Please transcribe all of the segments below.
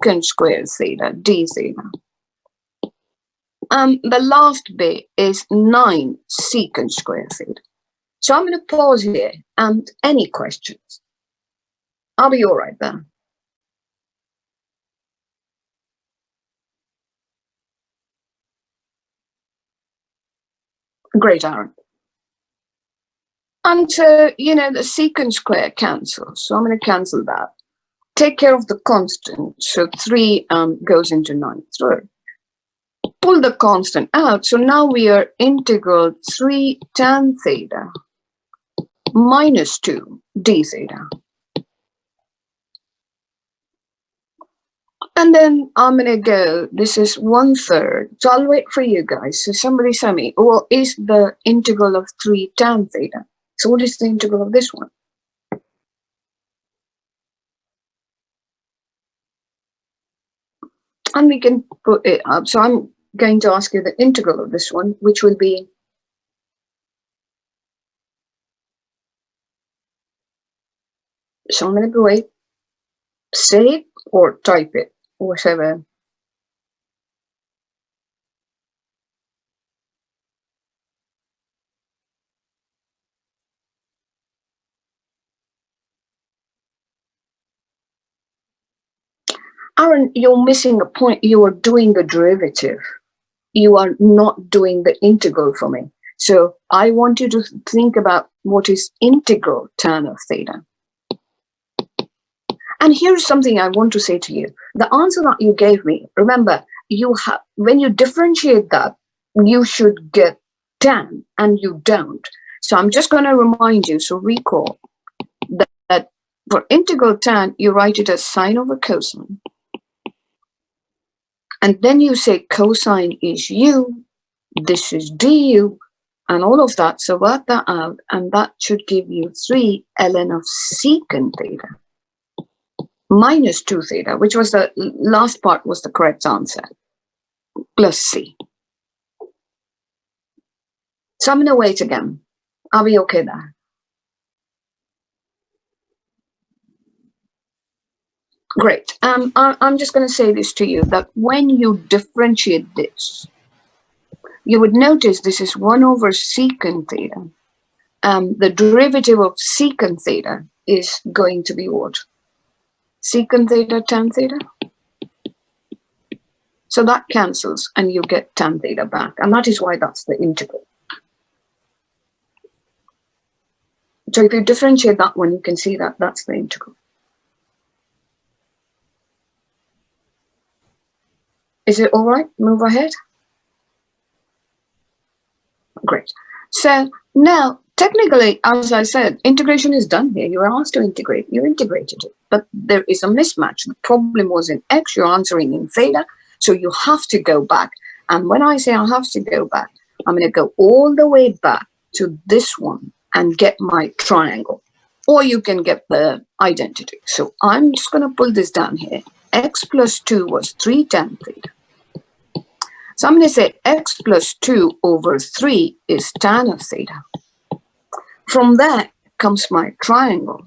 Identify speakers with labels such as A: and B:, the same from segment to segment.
A: secant squared theta, d theta. The last bit is 9 secant squared theta. So I'm going to pause here, and any questions? I'll be all right there. Great, Aaron. And so, you know, the secant square cancels. So I'm going to cancel that. Take care of the constant. So 3 goes into 9. Through. Pull the constant out. So now we are integral 3 tan theta minus 2 d theta. And then I'm going to go, this is 1/3. So I'll wait for you guys. So somebody tell me, well, is the integral of 3 tan theta? So what is the integral of this one? And we can put it up. So I'm going to ask you the integral of this one, which will be so I'm going to wait, say it or type it, whatever. Aaron, you're missing a point. You are doing the derivative. You are not doing the integral for me. So I want you to think about what is integral tan of theta. And here's something I want to say to you. The answer that you gave me, remember, you have, when you differentiate that, you should get tan, and you don't. So I'm just going to remind you, so recall that for integral tan, you write it as sine over cosine. And then you say cosine is u, this is du, and all of that. So work that out, and that should give you 3 ln of secant theta minus 2 theta, which was the last part was the correct answer, plus c. So I'm going to wait again. Are we okay there? Great. I'm just going to say this to you, that when you differentiate this, you would notice this is 1 over secant theta. The derivative of secant theta is going to be what? Secant theta tan theta. So that cancels, and you get tan theta back. And that is why that's the integral. So if you differentiate that one, you can see that that's the integral. Is it all right? Move ahead. Great. So now, technically, as I said, integration is done here. You were asked to integrate. You integrated it. But there is a mismatch. The problem was in x. You're answering in theta. So you have to go back. And when I say I have to go back, I'm going to go all the way back to this one and get my triangle. Or you can get the identity. So I'm just going to pull this down here. X plus 2 was 3 tan theta. So I'm going to say x plus 2 over 3 is tan of theta. From that comes my triangle.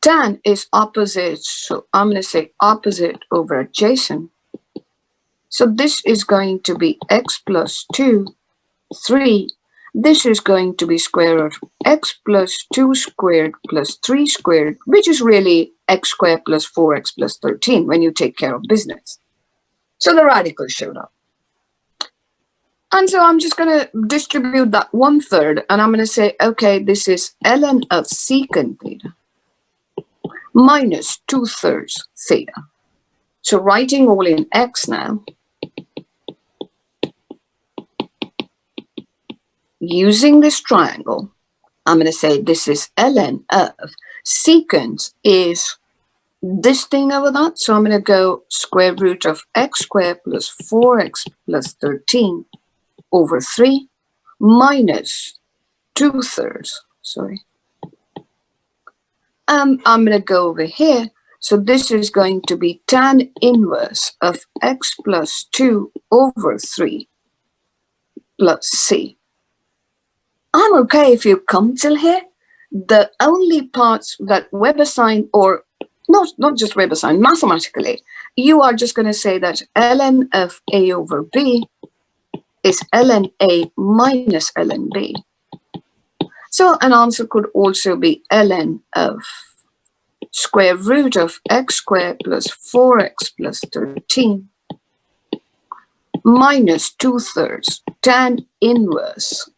A: Tan is opposite, so I'm going to say opposite over adjacent. So this is going to be x plus 2, 3. This is going to be square root of x plus 2 squared plus 3 squared, which is really x squared plus 4x plus 13 when you take care of business. So the radical showed up. And so I'm just going to distribute that 1/3, and I'm going to say, okay, this is ln of secant theta minus 2/3 theta. So writing all in x now, using this triangle, I'm going to say this is ln of secant is this thing over that. So I'm going to go square root of x squared plus 4x plus 13 over 3 minus 2/3. Sorry. I'm going to go over here. So this is going to be tan inverse of x plus 2 over 3 plus c. I'm okay if you come till here. the only parts that WebAssign, or not just WebAssign, mathematically, you are just going to say that ln of A over B is ln A minus ln B. So an answer could also be ln of square root of x squared plus 4x plus 13 minus 2/3 tan inverse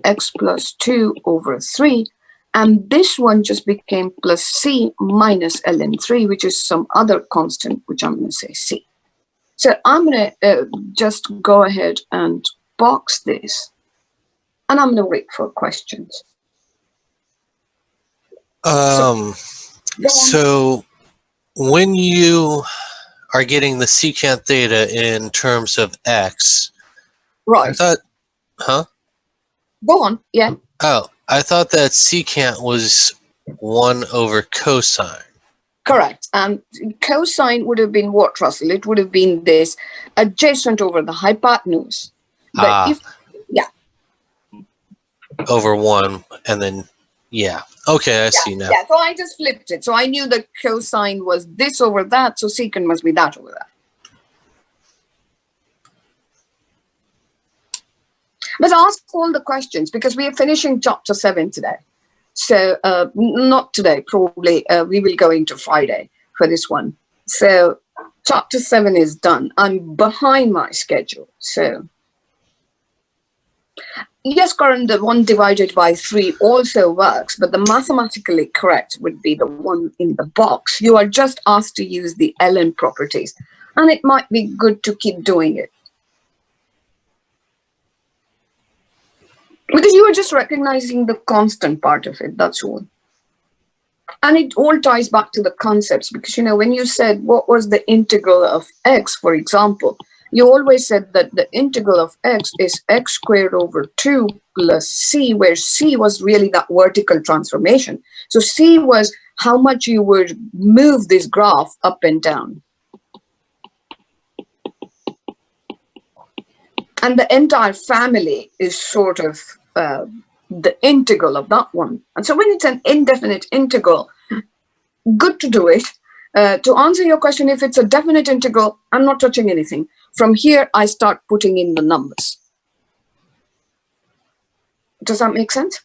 A: x plus 2 over 3. And this one just became plus c minus ln 3, which is some other constant, which I'm going to say c. So I'm going to just go ahead and box this, and I'm going to wait for questions.
B: So when you are getting the secant theta in terms of x,
A: Right.
B: I thought, huh?
A: Go on, yeah.
B: Oh, I thought that secant was 1 over cosine.
A: Correct. Cosine would have been what, Russell? It would have been this adjacent over the hypotenuse. But if, yeah.
B: Over 1, and then, yeah. Okay, I see now.
A: Yeah, so I just flipped it. So I knew that cosine was this over that, so secant must be that over that. But ask all the questions, because we are finishing chapter 7 today. So not today, probably we will go into Friday for this one. So chapter 7 is done. I'm behind my schedule. So yes, Karan, the 1 divided by 3 also works, but the mathematically correct would be the one in the box. You are just asked to use the ln properties, and it might be good to keep doing it. Because you are just recognizing the constant part of it, that's all. And it all ties back to the concepts, because, you know, when you said what was the integral of x, for example, you always said that the integral of x is x squared over 2 plus c, where c was really that vertical transformation. So c was how much you would move this graph up and down. And the entire family is sort of the integral of that one. And so when it's an indefinite integral, good to do it. To answer your question, if it's a definite integral, I'm not touching anything. From here, I start putting in the numbers. Does that make sense?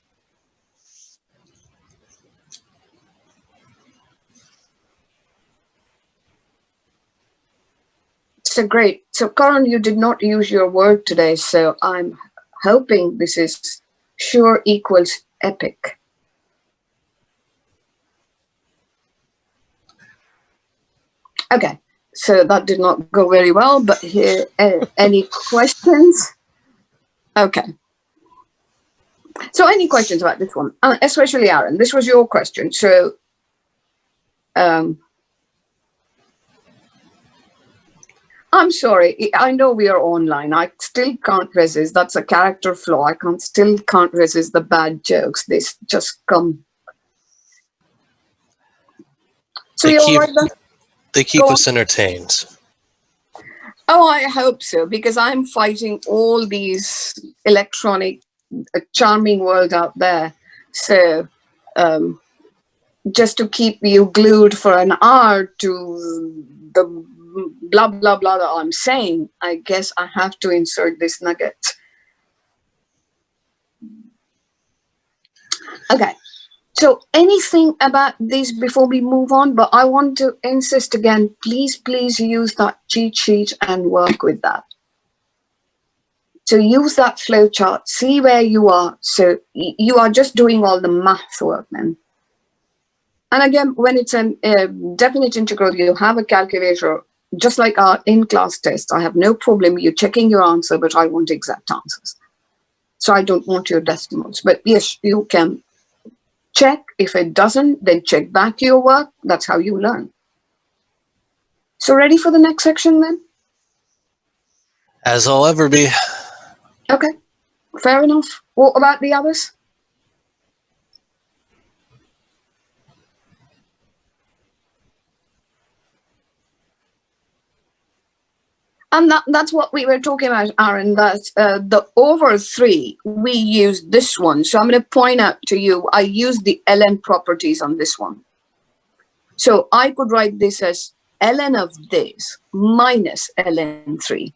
A: So great. So Karan, you did not use your word today, so I'm hoping this is sure equals epic. Okay, so that did not go very well, but here, any questions? Okay. So any questions about this one? Especially Aaron, this was your question. So I'm sorry, I know we are online. I still can't resist. That's a character flaw. I still can't resist the bad jokes. They just come. So
B: they keep us entertained.
A: Oh, I hope so, because I'm fighting all these electronic, charming world out there. So just to keep you glued for an hour to the blah, blah, blah that I'm saying, I guess I have to insert this nugget. Okay. So anything about this before we move on, but I want to insist again, please use that cheat sheet and work with that. So use that flow chart, see where you are. So you are just doing all the math work then. And again, when it's a definite integral, you have a calculator, just like our in-class test. I have no problem you checking your answer, but I want exact answers. So I don't want your decimals. But yes, you can check. If it doesn't, then check back your work. That's how you learn. So ready for the next section then?
B: As I'll ever be.
A: Okay, fair enough. What about the others? And that's what we were talking about, Aaron, that the over 3, we use this one. So I'm going to point out to you, I use the ln properties on this one. So I could write this as ln of this minus ln 3.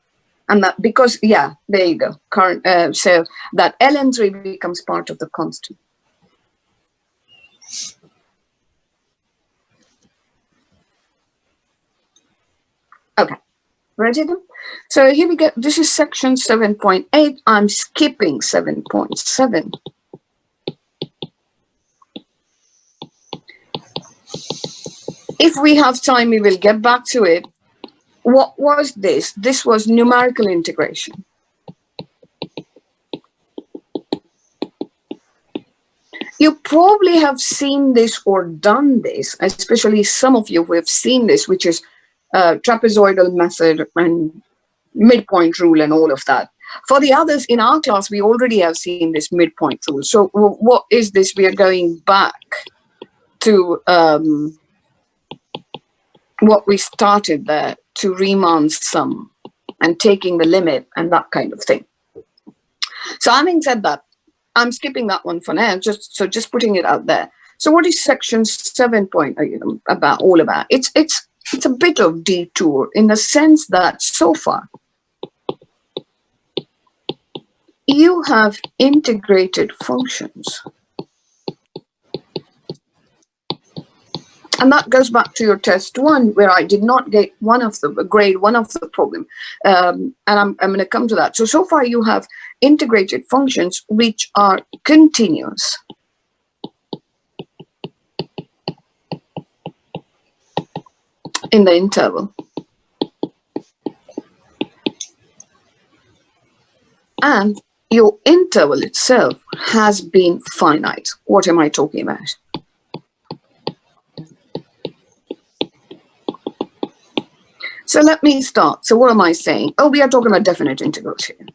A: And that, because, yeah, there you go. So that ln 3 becomes part of the constant. Okay. Ready then? So here we go. This is section 7.8. I'm skipping 7.7. If we have time, we will get back to it. What was this? This was numerical integration. You probably have seen this or done this, especially some of you who have seen this, which is trapezoidal method and midpoint rule and all of that. For the others in our class, we already have seen this midpoint rule. So what is this? We are going back to what we started there, to Riemann's sum and taking the limit and that kind of thing. So having said that, I'm skipping that one for now, just putting it out there. So what is section 7 about all about? It's a bit of detour in the sense that so far you have integrated functions. And that goes back to your test 1, where I did not get grade one of the problem. And I'm going to come to that. So far you have integrated functions which are continuous. In the interval. And your interval itself has been finite. What am I talking about? So let me start. So what am I saying? Oh, we are talking about definite integrals here.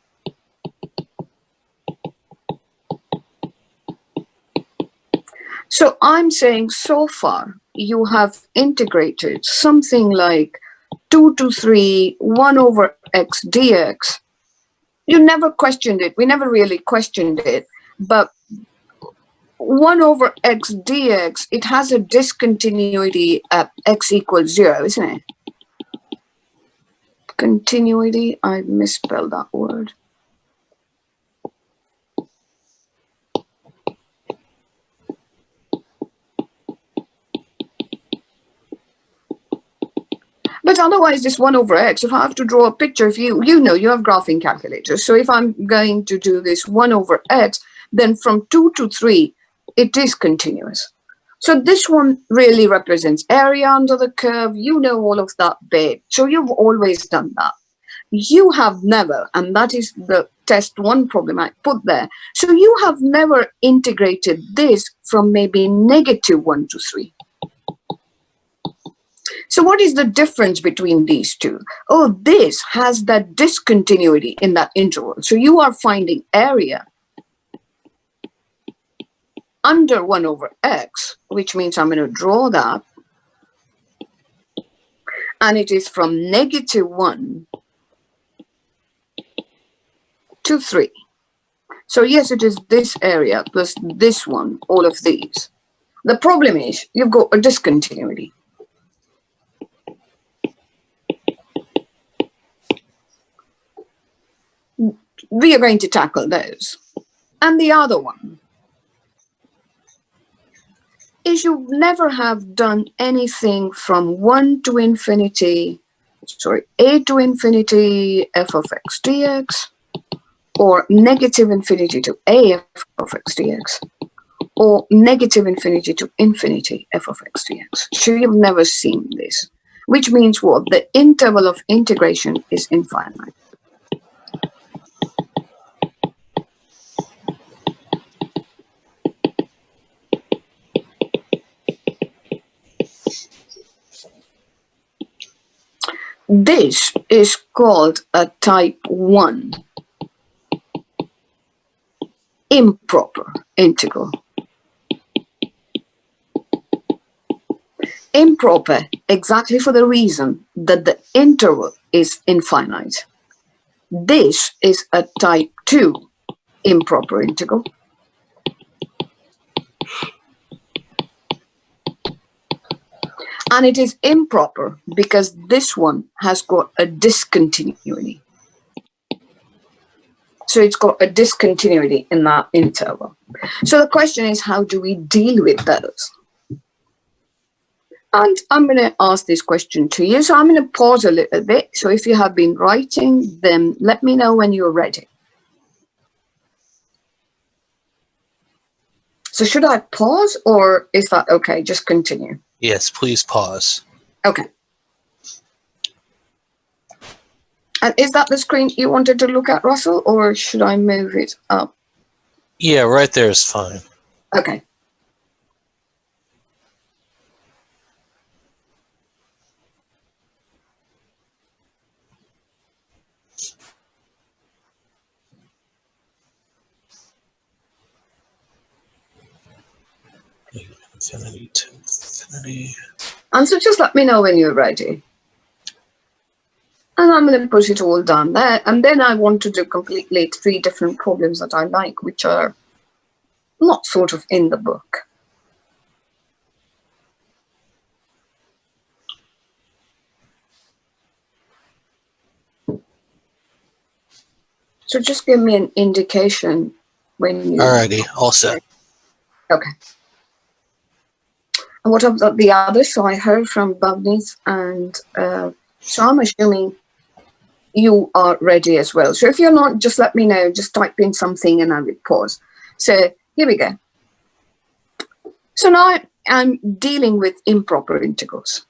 A: So I'm saying so far you have integrated something like 2 to 3, 1 over x dx. You never questioned it. We never really questioned it. But 1 over x dx, it has a discontinuity at x equals 0, isn't it? Continuity, I misspelled that word. But otherwise, this 1 over x, if I have to draw a picture, if you know, you have graphing calculators. So if I'm going to do this 1 over x, then from 2 to 3, it is continuous. So this one really represents area under the curve. You know all of that bit. So you've always done that. You have never, and that is the test 1 problem I put there. So you have never integrated this from maybe -1 to 3. So what is the difference between these two? Oh, this has that discontinuity in that interval. So you are finding area under 1 over x, which means I'm going to draw that. And it is from -1 to 3. So yes, it is this area plus this one, all of these. The problem is you've got a discontinuity. We are going to tackle those. And the other one is you never have done anything from 1 to infinity, a to infinity f of x dx, or -infinity to a f of x dx, or -infinity to infinity f of x dx. So you've never seen this, which means what? The interval of integration is infinite. This is called a type 1 improper integral. improper exactly for the reason that the interval is infinite. This is a type 2 improper integral. And it is improper because this one has got a discontinuity. So it's got a discontinuity in that interval. So the question is, how do we deal with those? And I'm going to ask this question to you. So I'm going to pause a little bit. So if you have been writing, then let me know when you're ready. So should I pause, or is that okay? Just continue.
B: Yes, please pause.
A: Okay. And is that the screen you wanted to look at, Russell, or should I move it up?
B: Yeah, right there is fine.
A: Okay.
B: Infinity to infinity.
A: And so just let me know when you're ready. And I'm going to push it all down there. And then I want to do completely 3 different problems that I like, which are not sort of in the book. So just give me an indication when you...
B: Alrighty, all set.
A: Okay. And what about the others? So I heard from Bhavneet, and so I'm assuming you are ready as well. So if you're not, just let me know. Just type in something and I will pause. So here we go. So now I'm dealing with improper integrals.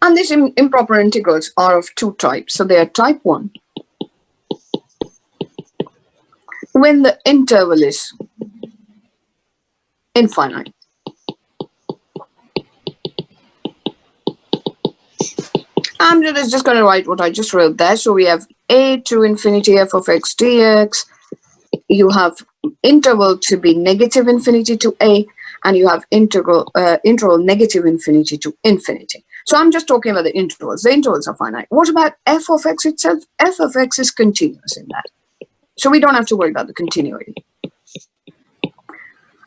A: And these improper integrals are of 2 types. So they are type 1. When the interval is infinite. I'm just going to write what I just wrote there. So we have a to infinity f of x dx. You have interval to be negative infinity to a, and you have interval negative infinity to infinity. So I'm just talking about the intervals. The intervals are finite. What about f of x itself? F of x is continuous in that. So we don't have to worry about the continuity.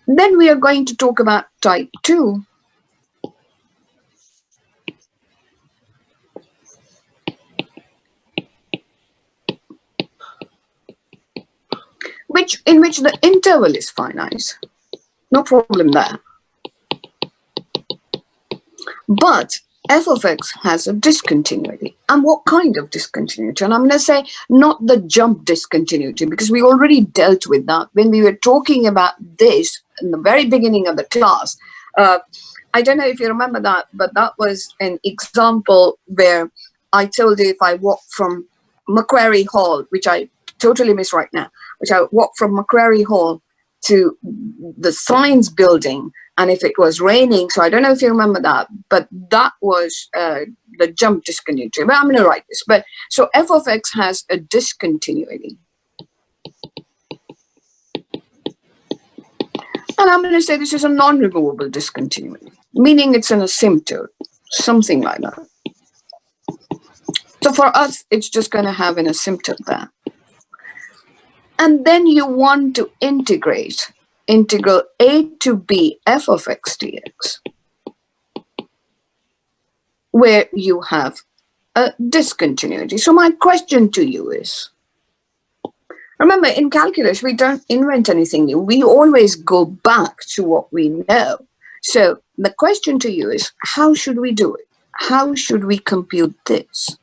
A: Then we are going to talk about type 2. In which the interval is finite. No problem there. But f of x has a discontinuity. And what kind of discontinuity? And I'm going to say not the jump discontinuity, because we already dealt with that when we were talking about this in the very beginning of the class. I don't know if you remember that, but that was an example where I told you if I walk from Macquarie Hall, which I totally miss right now, which I walk from Macquarie Hall to the Science Building, and if it was raining, so I don't know if you remember that, but that was the jump discontinuity. But I'm going to write this. But so f of x has a discontinuity. And I'm going to say this is a non-removable discontinuity, meaning it's an asymptote, something like that. So for us, it's just going to have an asymptote there. And then you want to integrate integral a to b f of x dx, where you have a discontinuity. So my question to you is, remember, in calculus, we don't invent anything new. We always go back to what we know. So the question to you is, how should we do it? How should we compute this?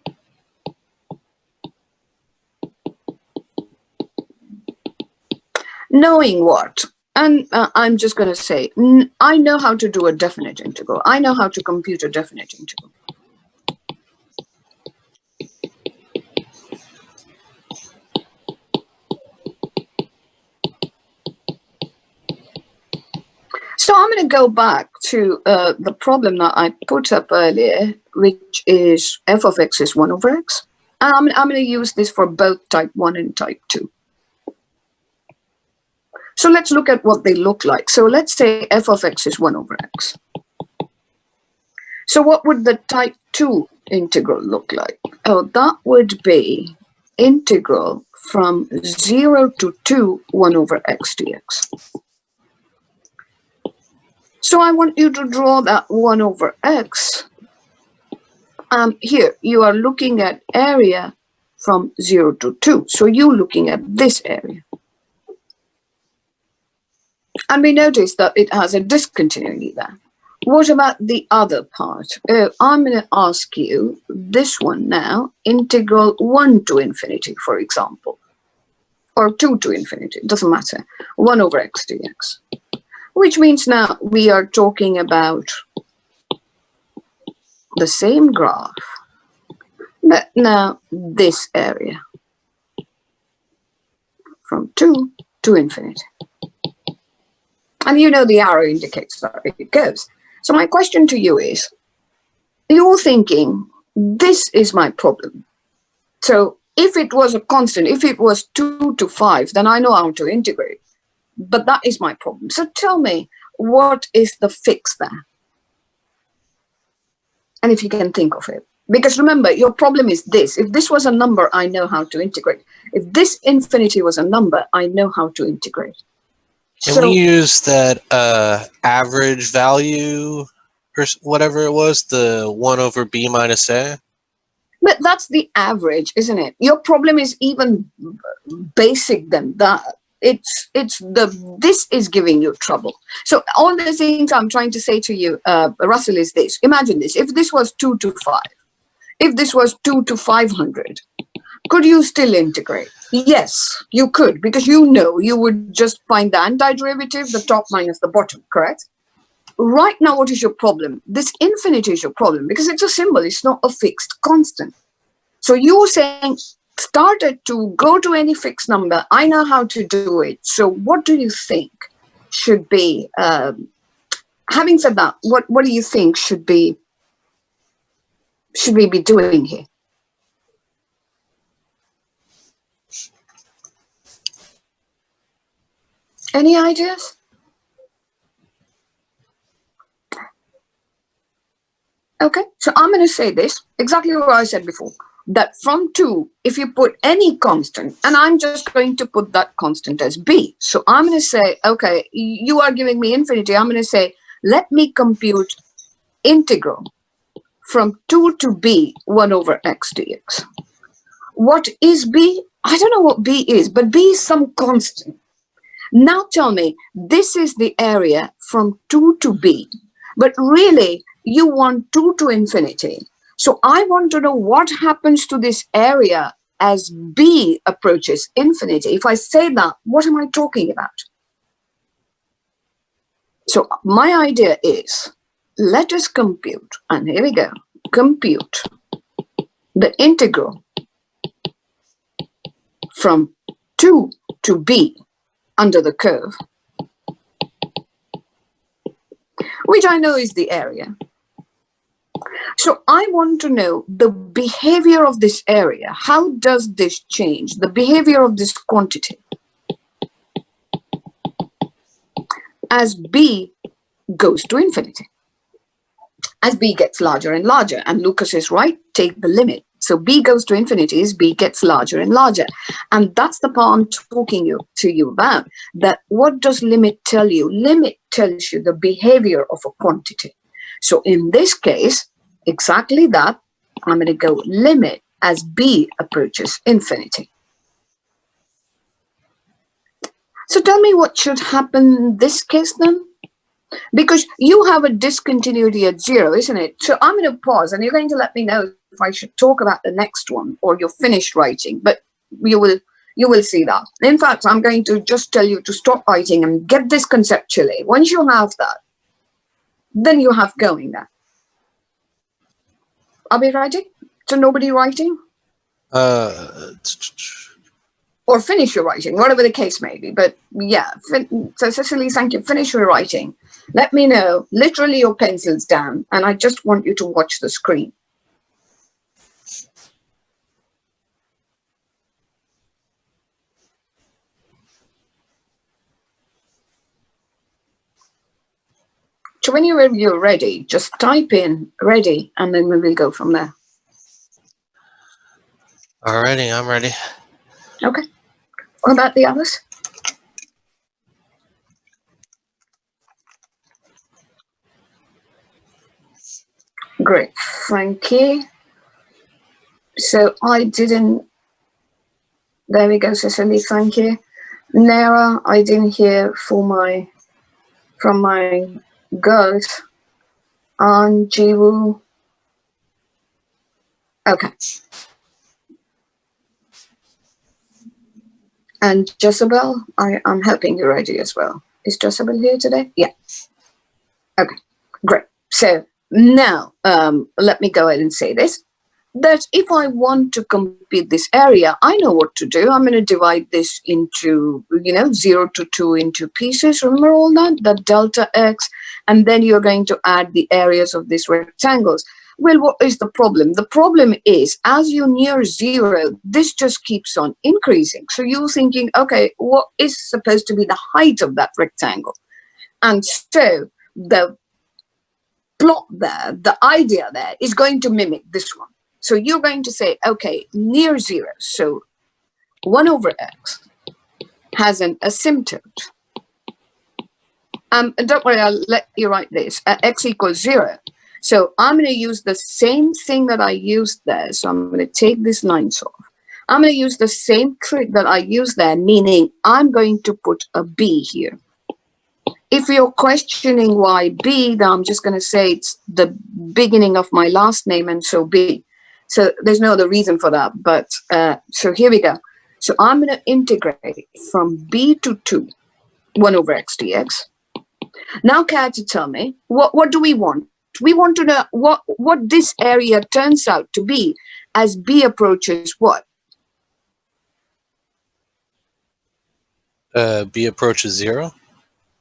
A: Knowing what? And I'm just going to say, I know how to do a definite integral. I know how to compute a definite integral. So I'm going to go back to the problem that I put up earlier, which is f of x is 1 over x. I'm going to use this for both type 1 and type 2. So let's look at what they look like. So let's say f of x is 1 over x. So what would the type 2 integral look like? Oh, that would be integral from 0 to 2, 1 over x dx. So I want you to draw that 1 over x. Here, you are looking at area from 0 to 2. So you're looking at this area. And we notice that it has a discontinuity there. What about the other part? I'm going to ask you this one now, integral 1 to infinity, for example, or 2 to infinity, it doesn't matter, 1 over x dx, which means now we are talking about the same graph, but now this area from 2 to infinity. And you know the arrow indicates that it goes. So my question to you is, you're thinking, this is my problem. So if it was a constant, if it was 2 to 5, then I know how to integrate. But that is my problem. So tell me, what is the fix there? And if you can think of it. Because remember, your problem is this. If this was a number, I know how to integrate. If this infinity was a number, I know how to integrate.
B: Can we use that average value or whatever it was, the 1 over b minus a?
A: But that's the average, isn't it? Your problem is even basic than that. This is giving you trouble. So all the things I'm trying to say to you, Russell, is this. Imagine this. If this was 2 to 5, if this was 2 to 500, could you still integrate? Yes, you could, because you know you would just find the antiderivative, the top minus the bottom, correct? Right now, what is your problem? This infinity is your problem because it's a symbol. It's not a fixed constant. So you're saying, started to go to any fixed number. I know how to do it. So what do you think should be, having said that, what do you think should we be doing here? Any ideas? Okay, so I'm going to say this, exactly what I said before, that from 2, if you put any constant, and I'm just going to put that constant as b. So I'm going to say, okay, you are giving me infinity. I'm going to say, let me compute integral from 2 to b 1 over x dx. What is b? I don't know what b is, but b is some constant. Now tell me, this is the area from 2 to b, but really you want 2 to infinity. So I want to know what happens to this area as b approaches infinity. If I say that, what am I talking about? So my idea is, let us compute, and here we go, compute the integral from 2 to b under the curve, which I know is the area. So I want to know the behavior of this area. How does this change? The behavior of this quantity as b goes to infinity. As b gets larger and larger, and Lucas is right, take the limit. So b goes to infinity as b gets larger and larger. And that's the part I'm talking to you about. That what does limit tell you? Limit tells you the behavior of a quantity. So in this case, exactly that, I'm going to go limit as b approaches infinity. So tell me what should happen in this case then? Because you have a discontinuity at 0, isn't it? So I'm going to pause and you're going to let me know if I should talk about the next one or you're finished writing, but you will see that. In fact, I'm going to just tell you to stop writing and get this conceptually. Once you have that, then you have going there. Are we writing? So nobody writing? Or finish your writing, whatever the case may be. But yeah, so Cecily, thank you. Finish your writing. Let me know, literally your pencils down, and I just want you to watch the screen. So when you're ready, just type in ready, and then we will go from there.
B: Alrighty, I'm ready.
A: Okay. What about the others? Great, thank you. So I didn't. There we go, Cecily. Thank you. Nara, I didn't hear from my girls. And Jiwoo. Okay. And Jezebel, I'm helping you ready as well. Is Jezebel here today? Yeah. Okay, great. So now let me go ahead and say this. That if I want to compute this area, I know what to do. I'm going to divide this into, 0 to 2 into pieces. Remember all that? That delta x. And then you're going to add the areas of these rectangles. Well, what is the problem? The problem is, as you near 0, this just keeps on increasing. So you're thinking, okay, what is supposed to be the height of that rectangle? And so the plot there, the idea there is going to mimic this one. So you're going to say, okay, near 0, so 1 over x has an asymptote. Don't worry, I'll let you write this. X equals 0. So I'm going to use the same thing that I used there. So I'm going to take this 9 off. I'm going to use the same trick that I used there, meaning I'm going to put a b here. If you're questioning why b, then I'm just going to say it's the beginning of my last name, and so b. So there's no other reason for that. But so here we go. So I'm going to integrate from b to 2, 1 over x dx. Now, Kat, tell me, what do we want? We want to know what this area turns out to be as b approaches what?
B: B approaches 0.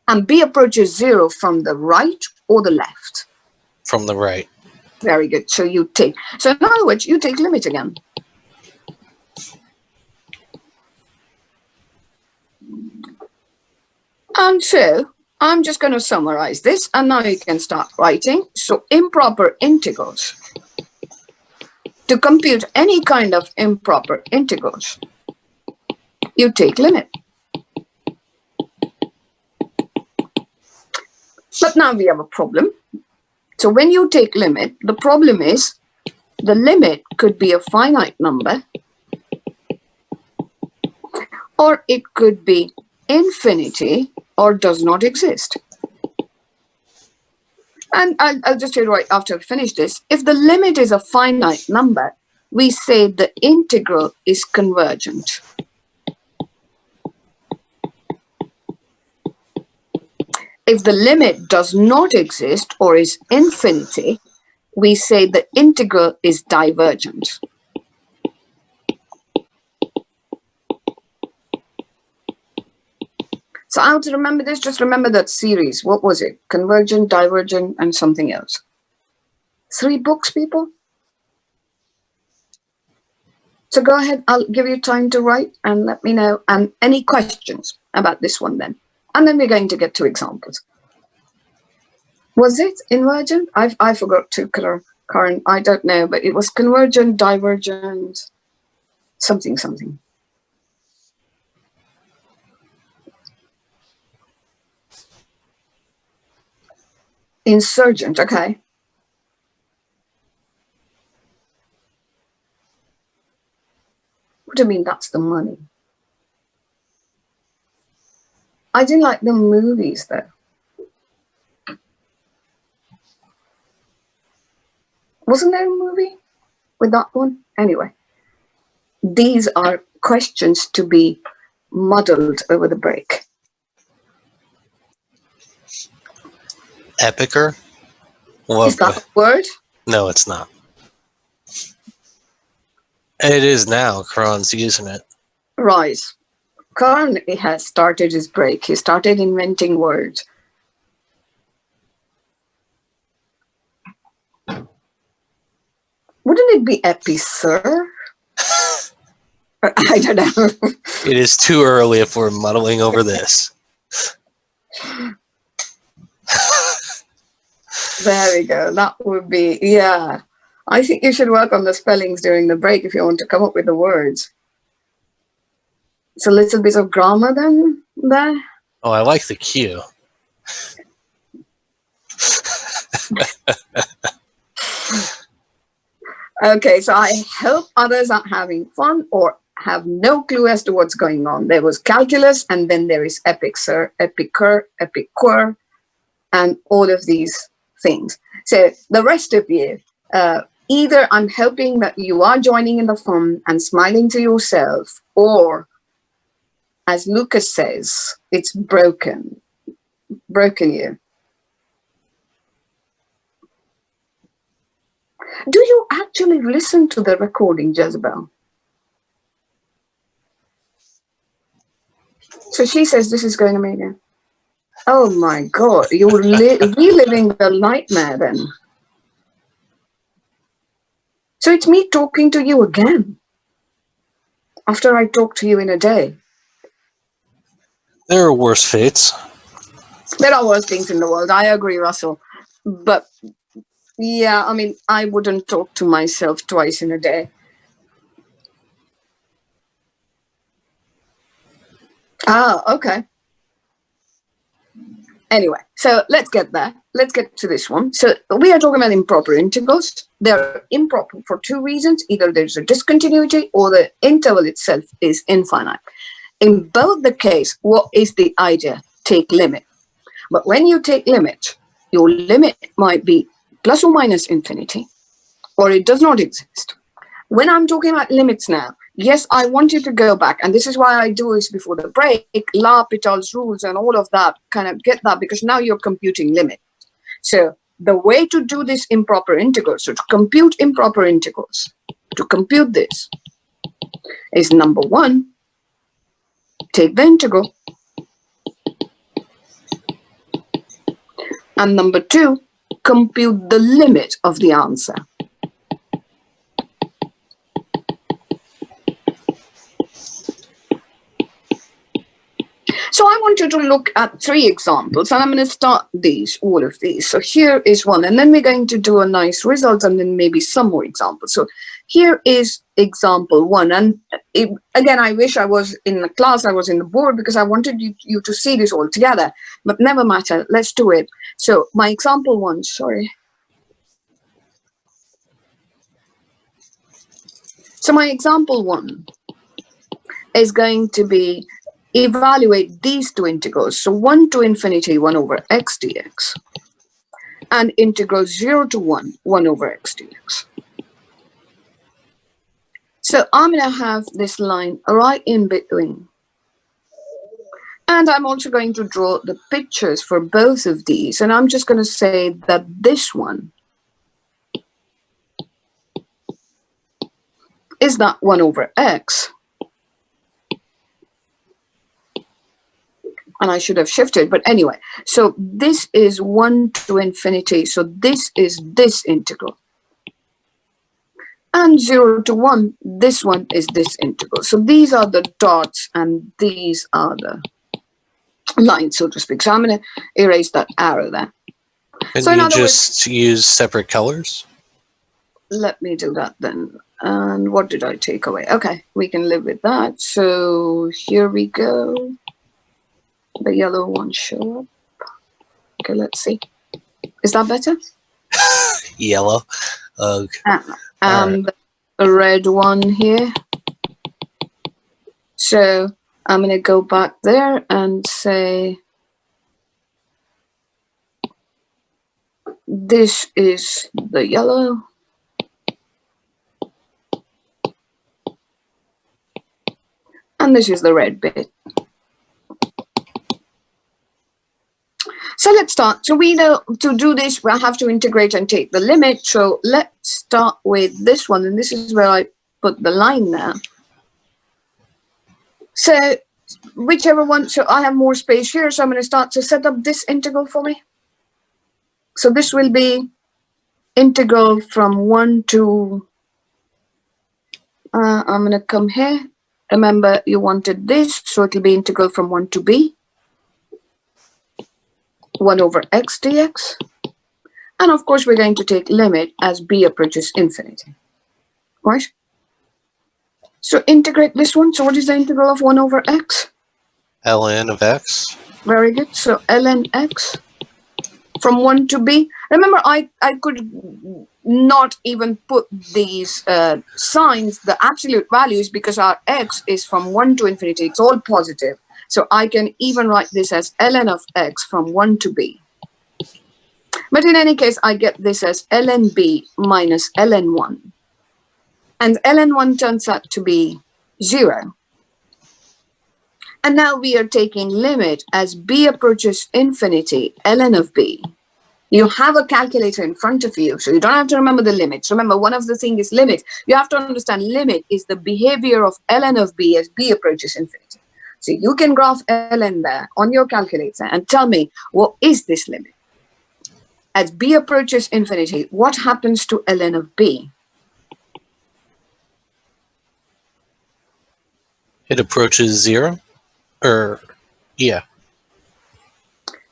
A: And b approaches 0 from the right or the left?
B: From the right.
A: Very good. So you take. So in other words, you take limit again. And so I'm just going to summarize this, and now you can start writing. So improper integrals. To compute any kind of improper integrals, you take limit. But now we have a problem. So when you take limit, the problem is the limit could be a finite number, or it could be infinity, or does not exist. And I'll just tell you right after I finish this. If the limit is a finite number, we say the integral is convergent. If the limit does not exist or is infinity, we say the integral is divergent. So how to remember this? Just remember that series. What was it? Convergent, divergent, and something else. 3 books, people? So go ahead. I'll give you time to write and let me know. And any questions about this one then. And then we're going to get to examples. Was it invergent? I forgot to, Karen. I don't know, but it was convergent, divergent, something. Insurgent, okay. What do you mean that's the money? I didn't like the movies though. Wasn't there a movie with that one? Anyway, these are questions to be muddled over the break.
B: Epicer?
A: Is that a word?
B: No, it's not. It is now. Karan's using it.
A: Right. Karan has started his break. He started inventing words. Wouldn't it be Epicer? I don't know.
B: It is too early if we're muddling over this.
A: There we go. That would be, yeah. I think you should work on the spellings during the break if you want to come up with the words. It's a little bit of grammar then there.
B: Oh, I like the cue.
A: Okay, so I hope others are having fun or have no clue as to what's going on. There was calculus, and then there is epicur, and all of these things. So the rest of you, either I'm hoping that you are joining in the fun and smiling to yourself, or as Lucas says, it's broken you. Do you actually listen to the recording, Jezebel? So she says this is going to make it. Oh my God, you're reliving the nightmare then. So it's me talking to you again after I talk to you in a day.
B: There are worse fates.
A: There are worse things in the world. I agree, Russell. But yeah, I mean, I wouldn't talk to myself twice in a day. Ah, okay. Anyway, so let's get there. Let's get to this one. So we are talking about improper integrals. They're improper for two reasons. Either there's a discontinuity or the interval itself is infinite. In both the case, what is the idea? Take limit. But when you take limit, your limit might be plus or minus infinity, or it does not exist. When I'm talking about limits now, yes, I want you to go back, and this is why I do this before the break, L'Hopital's rules and all of that, kind of get that, because now you're computing limit. So the way to do this improper integral, so to compute improper integrals, to compute this, is number one, take the integral, and number two, compute the limit of the answer. So I want you to look at three examples, and I'm going to start all of these. So here is one, and then we're going to do a nice result, and then maybe some more examples. So here is example one, and again, I wish I was in the class, I was in the board, because I wanted you to see this all together, but never matter, let's do it. So my example one, sorry. So my example one is going to be evaluate these two integrals. So 1 to infinity, 1 over x dx, and integral 0 to 1, 1 over x dx. So I'm going to have this line right in between. And I'm also going to draw the pictures for both of these. And I'm just going to say that this one is that 1 over x. And I should have shifted, but anyway, so this is 1 to infinity, so this is this integral. And 0 to 1, this one is this integral. So these are the dots, and these are the lines, so to speak. So I'm going to erase that arrow there.
B: And
A: so
B: you just use separate colors?
A: Let me do that then. And what did I take away? Okay, we can live with that. So here we go. The yellow one show up. Okay, let's see. Is that better?
B: Yellow.
A: And the red one here. So I'm going to go back there and say this is the yellow. And this is the red bit. So let's start. So we know to do this, we'll have to integrate and take the limit. So let's start with this one. And this is where I put the line now. So whichever one, so I have more space here. So I'm going to start to set up this integral for me. So this will be integral from 1 to, I'm going to come here. Remember, you wanted this, so it will be integral from 1 to b. 1 over x dx, And of course, we're going to take limit as b approaches infinity, right? So integrate this one. So what is the integral of 1 over x?
B: ln of x.
A: Very good. So ln x from 1 to b. Remember, I could not even put these signs, the absolute values, because our x is from 1 to infinity. It's all positive. So I can even write this as ln of x from 1 to b. But in any case, I get this as ln b minus ln 1. And ln 1 turns out to be 0. And now we are taking limit as b approaches infinity, ln of b. You have a calculator in front of you, so you don't have to remember the limits. Remember, one of the things is limit. You have to understand limit is the behavior of ln of b as b approaches infinity. So you can graph ln there on your calculator and tell me, what is this limit? As b approaches infinity, what happens to ln of b?
B: It approaches 0? Or, yeah.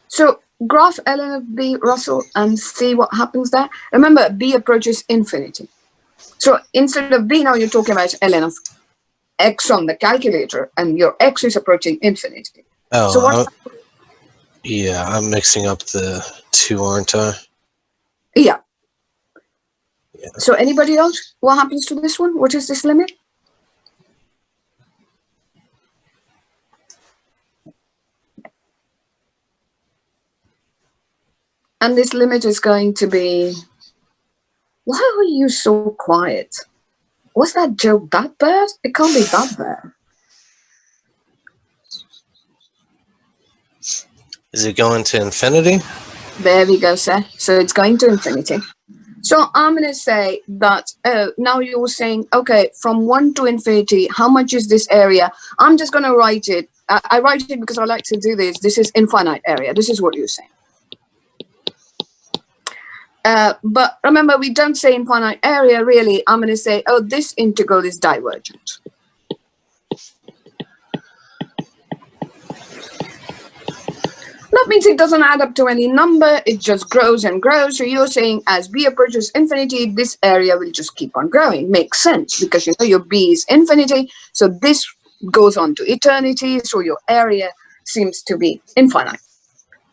A: So graph ln of b, Russell, and see what happens there. Remember, b approaches infinity. So instead of b, now you're talking about ln of x on the calculator, and your x is approaching infinity.
B: Oh,
A: So what?
B: Yeah, I'm mixing up the two, aren't I?
A: Yeah.
B: Yeah.
A: So anybody else? What happens to this one? What is this limit? And this limit is going to be, why were you so quiet? Was that joke that bad? It can't be that bad.
B: Is it going to infinity?
A: There we go, sir. So it's going to infinity. So I'm going to say that, now you're saying, okay, from 1 to infinity, how much is this area? I'm just going to write it. I write it because I like to do this. This is infinite area. This is what you're saying. But remember, we don't say infinite area, really. I'm going to say, oh, this integral is divergent. That means it doesn't add up to any number. It just grows and grows. So you're saying as b approaches infinity, this area will just keep on growing. Makes sense because you know your b is infinity. So this goes on to eternity. So your area seems to be infinite.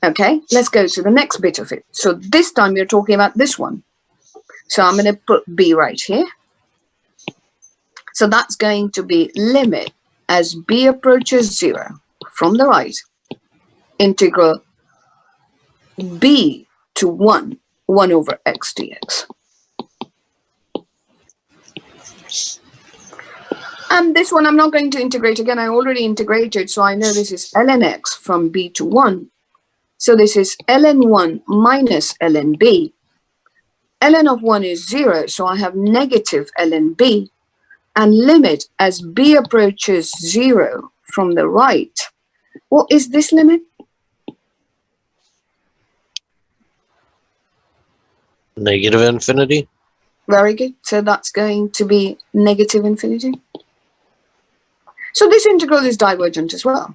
A: Okay, let's go to the next bit of it. So this time we're talking about this one. So I'm going to put b right here. So that's going to be limit as b approaches 0 from the right, integral b to 1 over x dx. And this one I'm not going to integrate again. I already integrated, so I know this is ln x from b to 1. So this is ln 1 minus ln b. Ln of 1 is 0, so I have negative ln b. And limit as b approaches 0 from the right. What is this limit?
B: Negative infinity?
A: Very good. So that's going to be negative infinity. So this integral is divergent as well.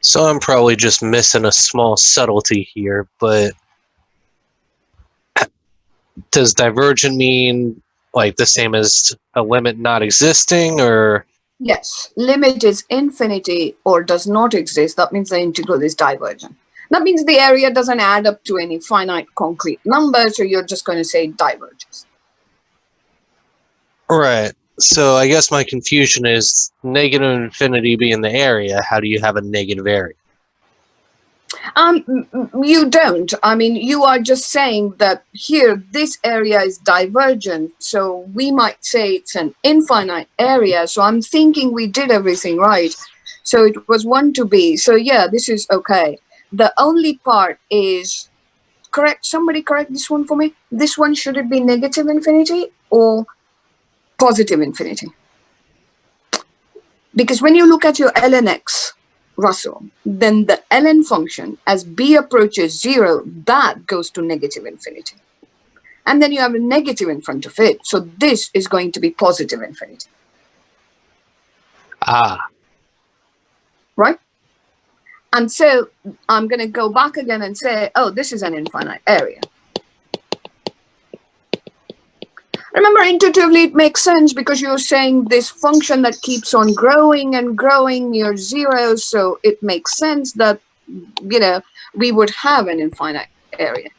B: So I'm probably just missing a small subtlety here, but does divergent mean like the same as a limit not existing, or?
A: Yes, limit is infinity or does not exist. That means the integral is divergent. That means the area doesn't add up to any finite concrete number, so you're just going to say diverges.
B: Right. So I guess my confusion is negative infinity being the area. How do you have a negative area?
A: You don't. I mean, you are just saying that here, this area is divergent. So we might say it's an infinite area. So I'm thinking we did everything right. So it was 1 to b. So yeah, this is okay. The only part is correct. Somebody correct this one for me. This one, should it be negative infinity or positive infinity? Because when you look at your ln x, Russell, then the ln function as b approaches 0, that goes to negative infinity. And then you have a negative in front of it. So this is going to be positive infinity.
B: Ah.
A: Right? And so I'm going to go back again and say, oh, this is an infinite area. Remember, intuitively, it makes sense because you're saying this function that keeps on growing and growing near zero. So it makes sense that, you know, we would have an infinite area.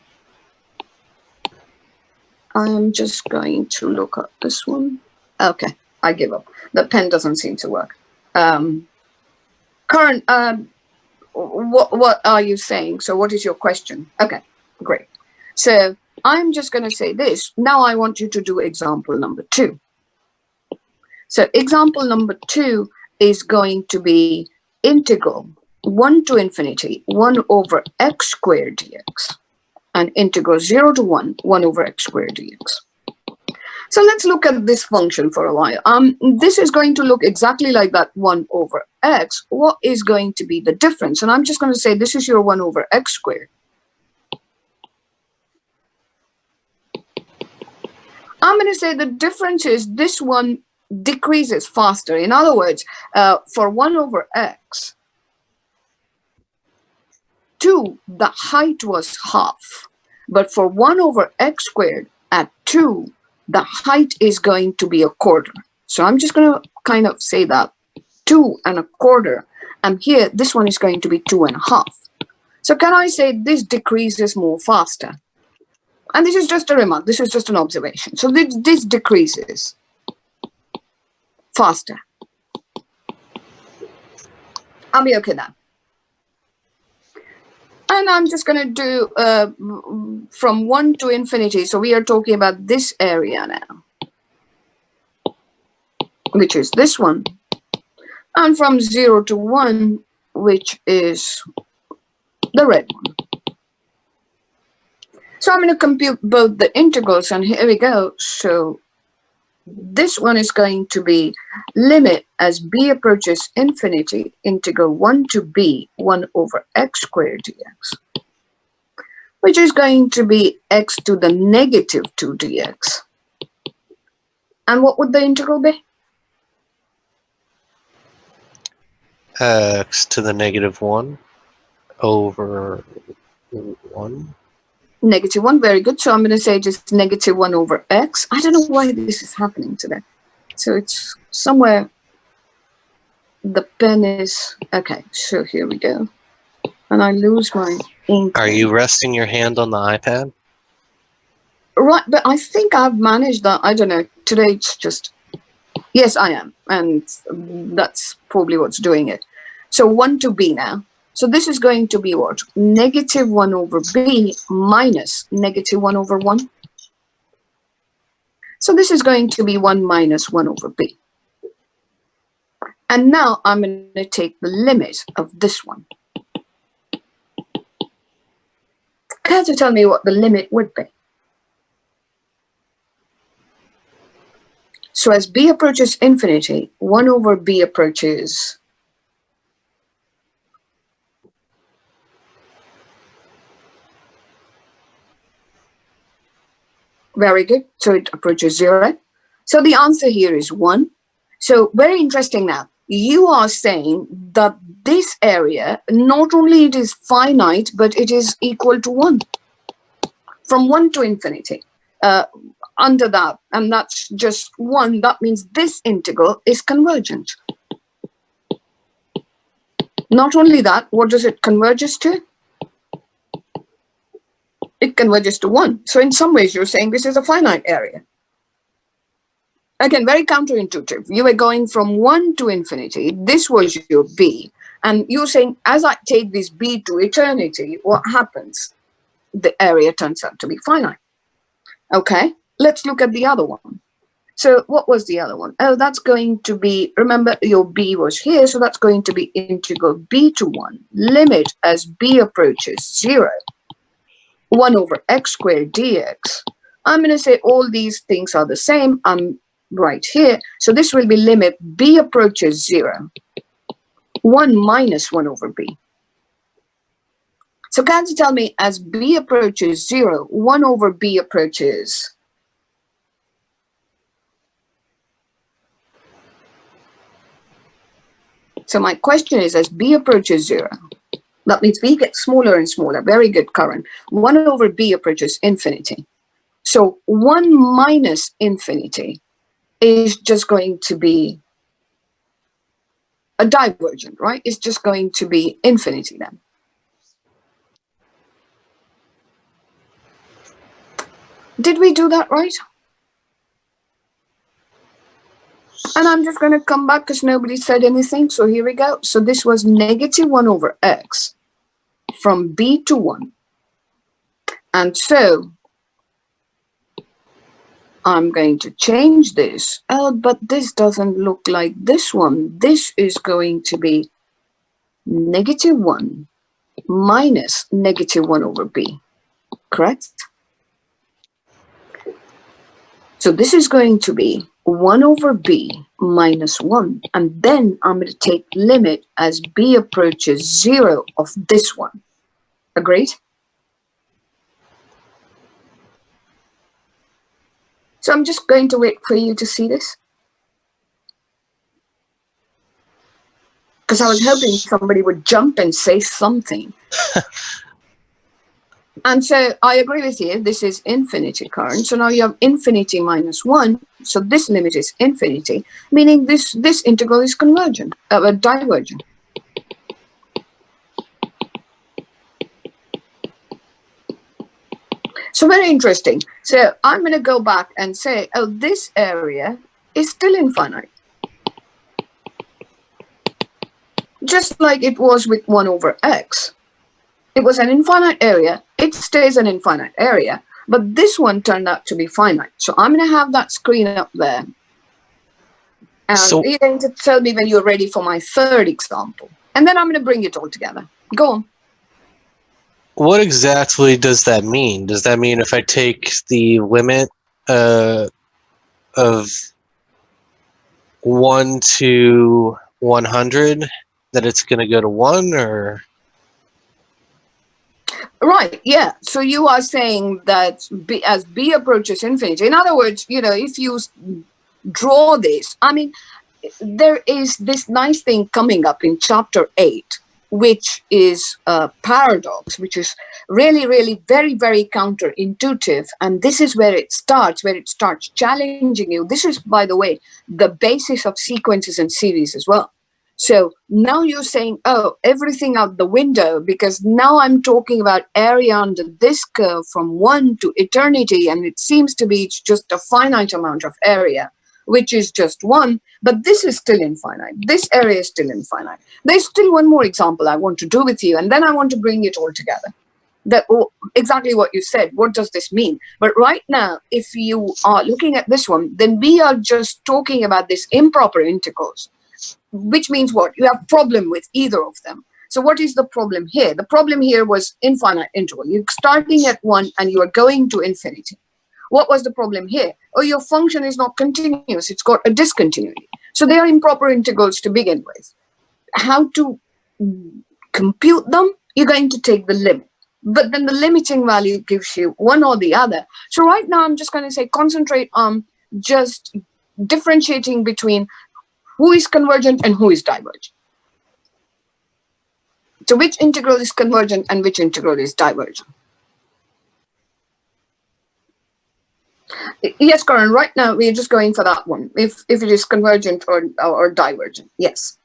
A: I'm just going to look up this one. Okay, I give up. The pen doesn't seem to work. What are you saying? So what is your question? Okay, great. So I'm just going to say this. Now I want you to do example number 2. So example number 2 is going to be integral 1 to infinity 1 over x squared dx, and integral 0 to 1 1 over x squared dx. So let's look at this function for a while. This is going to look exactly like that 1 over x. What is going to be the difference? And I'm just going to say this is your 1 over x squared. I'm going to say the difference is this one decreases faster. In other words, for 1 over x, 2, the height was half. But for 1 over x squared at 2, the height is going to be a quarter. So I'm just going to kind of say that 2 and a quarter. And here, this one is going to be 2 and a half. So can I say this decreases more faster? And this is just a remark. This is just an observation. So this decreases faster. I'll be okay now. And I'm just going to do from 1 to infinity. So we are talking about this area now, which is this one. And from 0 to 1, which is the red one. So I'm going to compute both the integrals, and here we go. So this one is going to be limit as b approaches infinity, integral 1 to b 1 over x squared dx, which is going to be x to the negative 2 dx. And what would the integral be?
B: X to the negative 1 over 1.
A: Negative 1, very good. So I'm going to say just negative 1 over x. I don't know why this is happening today. So it's somewhere the pen is, okay, so here we go. And I lose my ink.
B: Are you resting your hand on the iPad?
A: Right, but I think I've managed that. I don't know. Today it's just, yes, I am. And that's probably what's doing it. So 1 to b now. So this is going to be what? Negative 1 over b minus negative 1 over 1. So this is going to be 1 minus 1 over b. And now I'm going to take the limit of this one. Care to tell me what the limit would be? So as b approaches infinity, 1 over b approaches very good. So it approaches 0. So the answer here is 1. So very interesting now. You are saying that this area, not only it is finite, but it is equal to 1. From 1 to infinity. Under that, and that's just 1, that means this integral is convergent. Not only that, what does it converges to? It converges to 1. So in some ways, you're saying this is a finite area. Again, very counterintuitive. You were going from 1 to infinity. This was your b. And you're saying, as I take this b to eternity, what happens? The area turns out to be finite. Okay, let's look at the other one. So what was the other one? Oh, that's going to be, remember your b was here, so that's going to be integral b to 1, limit as b approaches 0. 1 over x squared dx. I'm going to say all these things are the same. I'm right here. So this will be limit b approaches 0. 1 minus 1 over b. So can you tell me as b approaches 0, 1 over b approaches? So my question is, as b approaches 0, That means b gets smaller and smaller. Very good, Karan. 1 over b approaches infinity. So 1 minus infinity is just going to be a divergent, right? It's just going to be infinity then. Did we do that right? And I'm just going to come back because nobody said anything. So here we go. So this was negative 1 over x from b to 1. And so I'm going to change this. Oh, but this doesn't look like this one. This is going to be negative 1 minus negative 1 over b. Correct? So this is going to be 1 over b minus 1. And then I'm going to take limit as b approaches 0 of this one. Agreed? So I'm just going to wait for you to see this. Because I was hoping somebody would jump and say something. And so I agree with you. This is infinity, Karan. So now you have infinity minus 1. So this limit is infinity, meaning this integral is convergent, divergent. So very interesting. So I'm going to go back and say, oh, this area is still infinite. Just like it was with 1 over x. It was an infinite area. It stays an infinite area. But this one turned out to be finite. So I'm going to have that screen up there. And
B: So,
A: you're going to tell me when you're ready for my third example. And then I'm going to bring it all together. Go on.
B: what exactly does that mean? Does that mean if I take the limit of 1 to 100, that it's going to go to 1, or?
A: Right, yeah. So you are saying that as b approaches infinity, in other words, you know, if you draw this, I mean, there is this nice thing coming up in chapter 8, which is a paradox, which is really, really very, very counterintuitive. And this is where it starts challenging you. This is, by the way, the basis of sequences and series as well. So now you're saying, oh, everything out the window, because now I'm talking about area under this curve from 1 to eternity, and it seems to be just a finite amount of area, which is just 1, but this is still infinite. This area is still infinite. There's still one more example I want to do with you, and then I want to bring it all together. That exactly what you said. What does this mean? But right now, if you are looking at this one, then we are just talking about these improper integrals. Which means what? You have problem with either of them. So what is the problem here? The problem here was infinite interval. You're starting at 1 and you are going to infinity. What was the problem here? Oh, your function is not continuous. It's got a discontinuity. So they are improper integrals to begin with. How to compute them? You're going to take the limit. But then the limiting value gives you one or the other. So right now I'm just going to say concentrate on just differentiating between who is convergent and who is divergent. So which integral is convergent and which integral is divergent? Yes, Karan, right now we're just going for that one. If it is convergent or divergent, yes.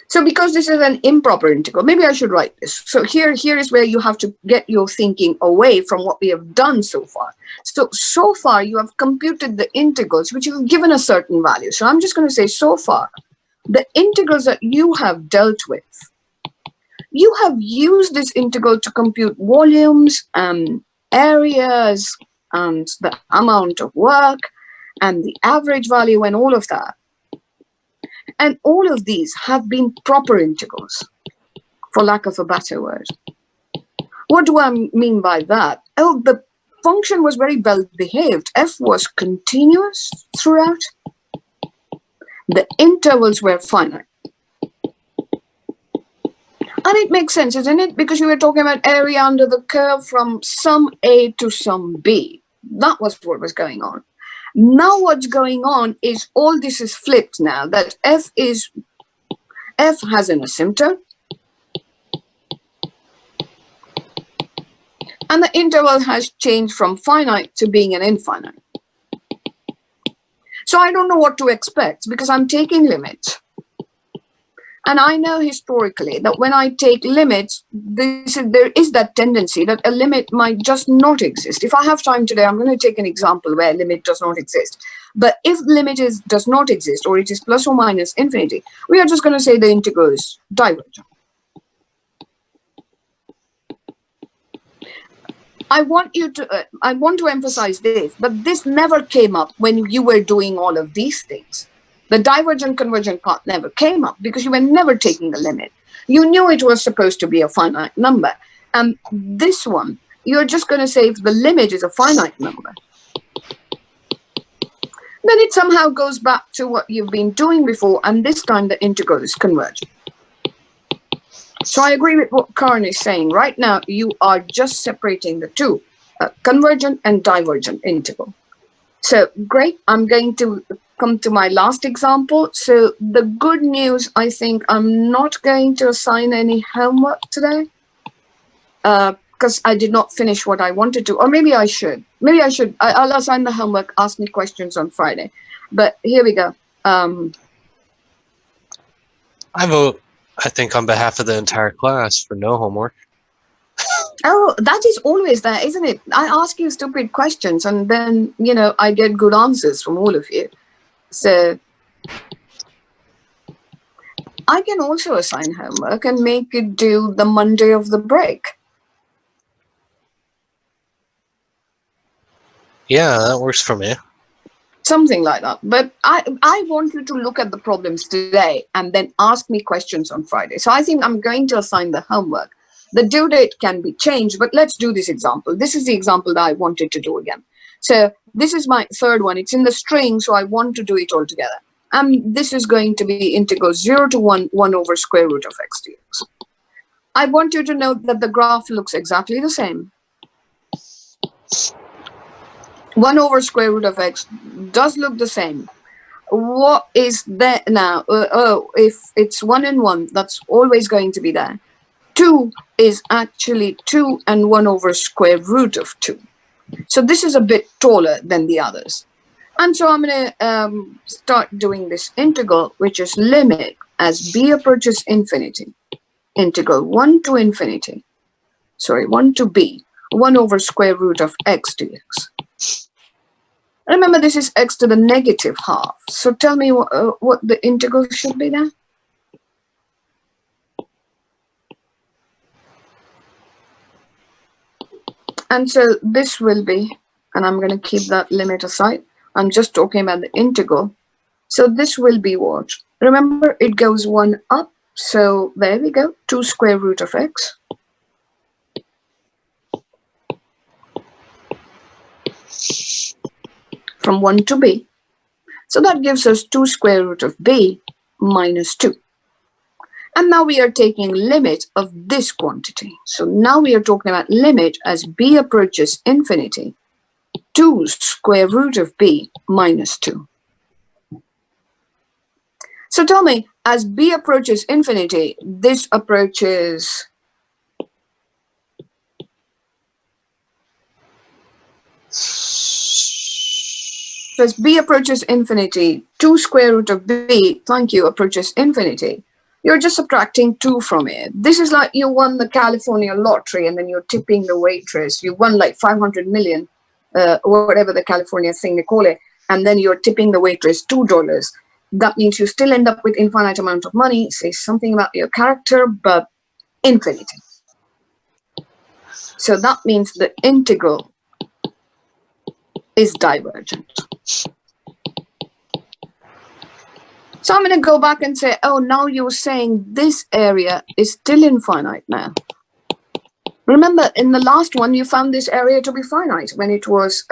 A: So because this is an improper integral, maybe I should write this. So here is where you have to get your thinking away from what we have done so far. So far you have computed the integrals which you've given a certain value. So I'm just going to say so far, the integrals that you have dealt with, you have used this integral to compute volumes and areas and the amount of work and the average value and all of that. And all of these have been proper integrals, for lack of a better word. What do I mean by that? Oh, the function was very well behaved. F was continuous throughout. The intervals were finite. And it makes sense, isn't it? Because you were talking about area under the curve from some A to some B. That was what was going on. Now what's going on is all this is flipped now, that F is F has an asymptote, and the interval has changed from finite to being an infinite. So I don't know what to expect because I'm taking limits. And I know historically that when I take limits, there is that tendency that a limit might just not exist. If I have time today, I'm going to take an example where a limit does not exist. But if limit does not exist, or it is plus or minus infinity, we are just going to say the integral is divergent. I want to emphasize this, but this never came up when you were doing all of these things. The divergent convergent part never came up because you were never taking a limit. You knew it was supposed to be a finite number. And this one, you're just going to say if the limit is a finite number, then it somehow goes back to what you've been doing before, and this time the integral is convergent. So I agree with what Karan is saying. Right now, you are just separating the two, convergent and divergent integral. So great, I'm going to come to my last example. So the good news, I think I'm not going to assign any homework today because I did not finish what I wanted to, or maybe I should. Maybe I should. I'll assign the homework, ask me questions on Friday. But here we go.
B: I vote, I think, on behalf of the entire class for no homework.
A: Oh, that is always there, isn't it? I ask you stupid questions and then, you know, I get good answers from all of you. So I can also assign homework and make it due the Monday of the break.
B: Yeah, that works for me.
A: Something like that. But I want you to look at the problems today and then ask me questions on Friday. So I think I'm going to assign the homework. The due date can be changed, but let's do this example. This is the example that I wanted to do again. So this is my third one. It's in the string, so I want to do it all together. This is going to be integral 0 to 1, 1 over square root of x dx. I want you to note that the graph looks exactly the same. 1 over square root of x does look the same. What is there now? If it's 1 and 1, that's always going to be there. 2 is actually 2 and 1 over square root of 2. So this is a bit taller than the others. And so I'm going to start doing this integral, which is limit as b approaches infinity. Integral 1 to infinity. Sorry, 1 to b. 1 over square root of x dx. Remember, this is x to the negative half. So tell me what the integral should be there. And so this will be, and I'm going to keep that limit aside. I'm just talking about the integral. So this will be what? Remember, it goes 1 up. So there we go, 2 square root of x. From 1 to b. So that gives us 2 square root of b minus 2. And now we are taking limit of this quantity. So now we are talking about limit as b approaches infinity. 2 square root of b minus 2. So tell me, as b approaches infinity, this approaches... So as b approaches infinity, 2 square root of b, thank you, approaches infinity. You're just subtracting 2 from it. This is like you won the California lottery and then you're tipping the waitress. You won like 500 million, whatever the California thing they call it, and then you're tipping the waitress $2. That means you still end up with infinite amount of money. Says something about your character, but infinity. So that means the integral is divergent. So I'm going to go back and say, oh, now you're saying this area is still infinite now. Remember, in the last one, you found this area to be finite when it was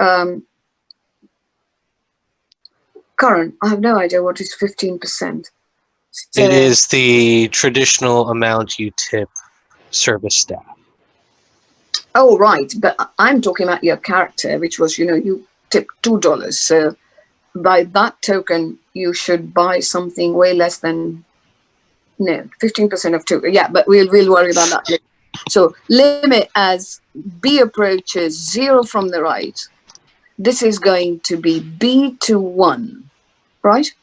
A: current. I have no idea what is 15%. So,
B: It is the traditional amount you tip service staff.
A: oh, right. But I'm talking about your character, which was, you know, you tip $2. So by that token, you should buy something way less than No, 15% of 2. Yeah, but we'll worry about that later. So limit as b approaches 0 from the right. This is going to be b to 1, right?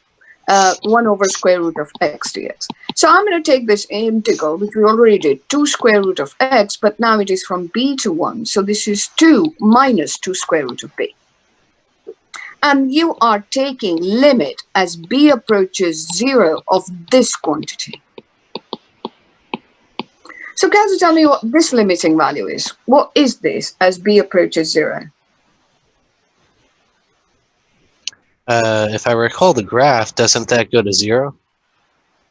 A: 1 over square root of x dx. So I'm going to take this integral, which we already did, 2 square root of x, but now it is from b to 1. So this is 2 minus 2 square root of b. And you are taking limit as b approaches 0 of this quantity. So can you tell me what this limiting value is? What is this as b approaches 0?
B: If I recall the graph, doesn't that go to 0?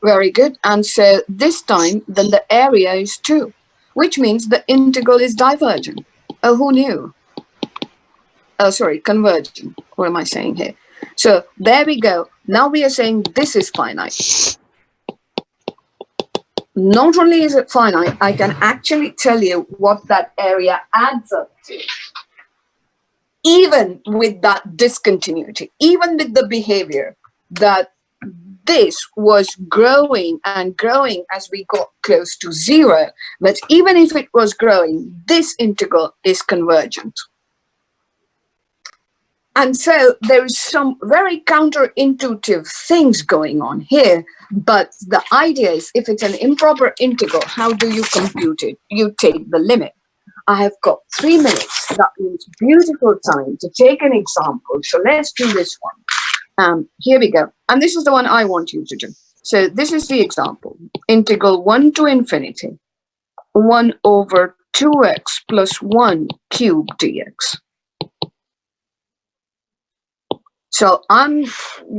A: Very good. And so this time, then the area is 2, which means the integral is divergent. Oh, who knew? Oh, sorry, convergent. What am I saying here? So there we go. Now we are saying this is finite. Not only is it finite, I can actually tell you what that area adds up to. Even with that discontinuity, even with the behavior that this was growing and growing as we got close to 0, but even if it was growing, this integral is convergent. And so there is some very counterintuitive things going on here, but the idea is if it's an improper integral, how do you compute it? You take the limit. I have got 3 minutes. That means beautiful time to take an example. So let's do this one. Here we go. And this is the one I want you to do. So this is the example. Integral 1 to infinity, 1 over 2x plus 1 cubed dx. So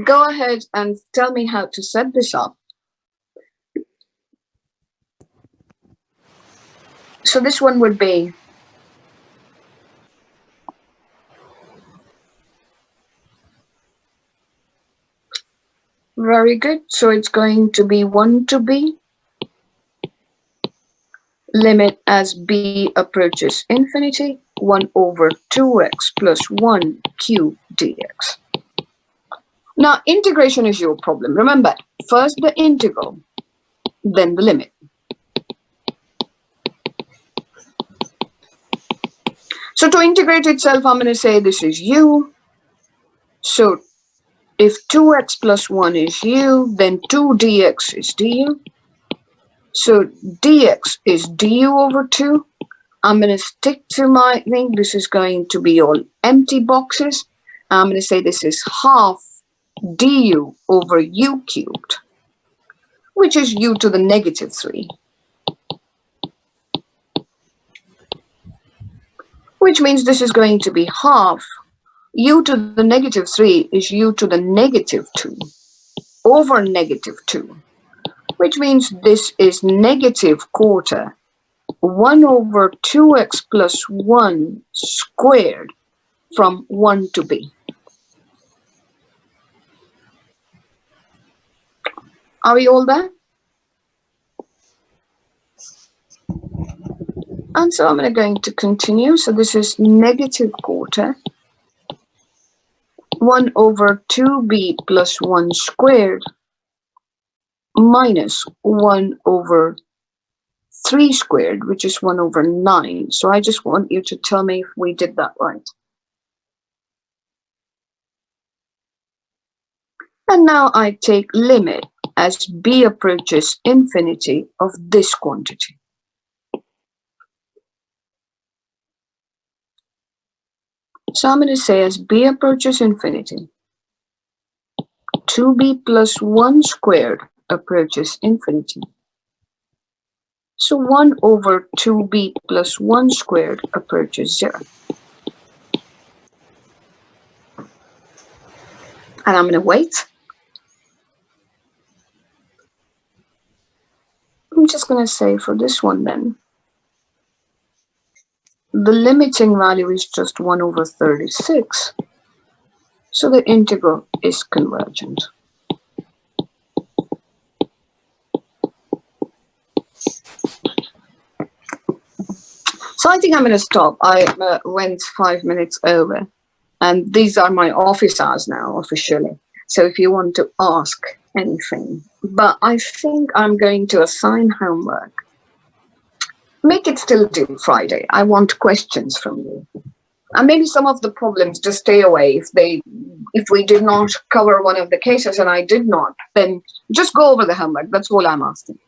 A: go ahead and tell me how to set this up. So this one would be very good. So it's going to be 1 to b, limit as b approaches infinity, 1 over 2x plus 1 cubed dx. Now, integration is your problem. Remember, first the integral, then the limit. So to integrate itself, I'm going to say this is u. So if 2x plus 1 is u, then 2 dx is du. So dx is du over 2. I'm going to stick to my thing. This is going to be all empty boxes. I'm going to say this is half du over u cubed, which is u to the negative 3. Which means this is going to be half u to the negative 3 is u to the negative 2 over negative 2, which means this is negative quarter 1 over 2x plus 1 squared from 1 to b. Are we all there? And so I'm going to continue. So this is negative quarter 1 over 2b plus 1 squared minus 1 over 3 squared, which is 1 over 9. So I just want you to tell me if we did that right. And now I take limit as b approaches infinity of this quantity. So I'm going to say as b approaches infinity, 2b plus 1 squared approaches infinity. So 1 over 2b plus 1 squared approaches 0. And I'm going to wait. I'm just going to say for this one then, the limiting value is just 1 over 36. So the integral is convergent. So I think I'm going to stop. I went 5 minutes over. And these are my office hours now, officially. So if you want to ask anything. But I think I'm going to assign homework. Make it still due Friday. I want questions from you. And maybe some of the problems just stay away if we did not cover one of the cases and I did not, then just go over the homework. That's all I'm asking.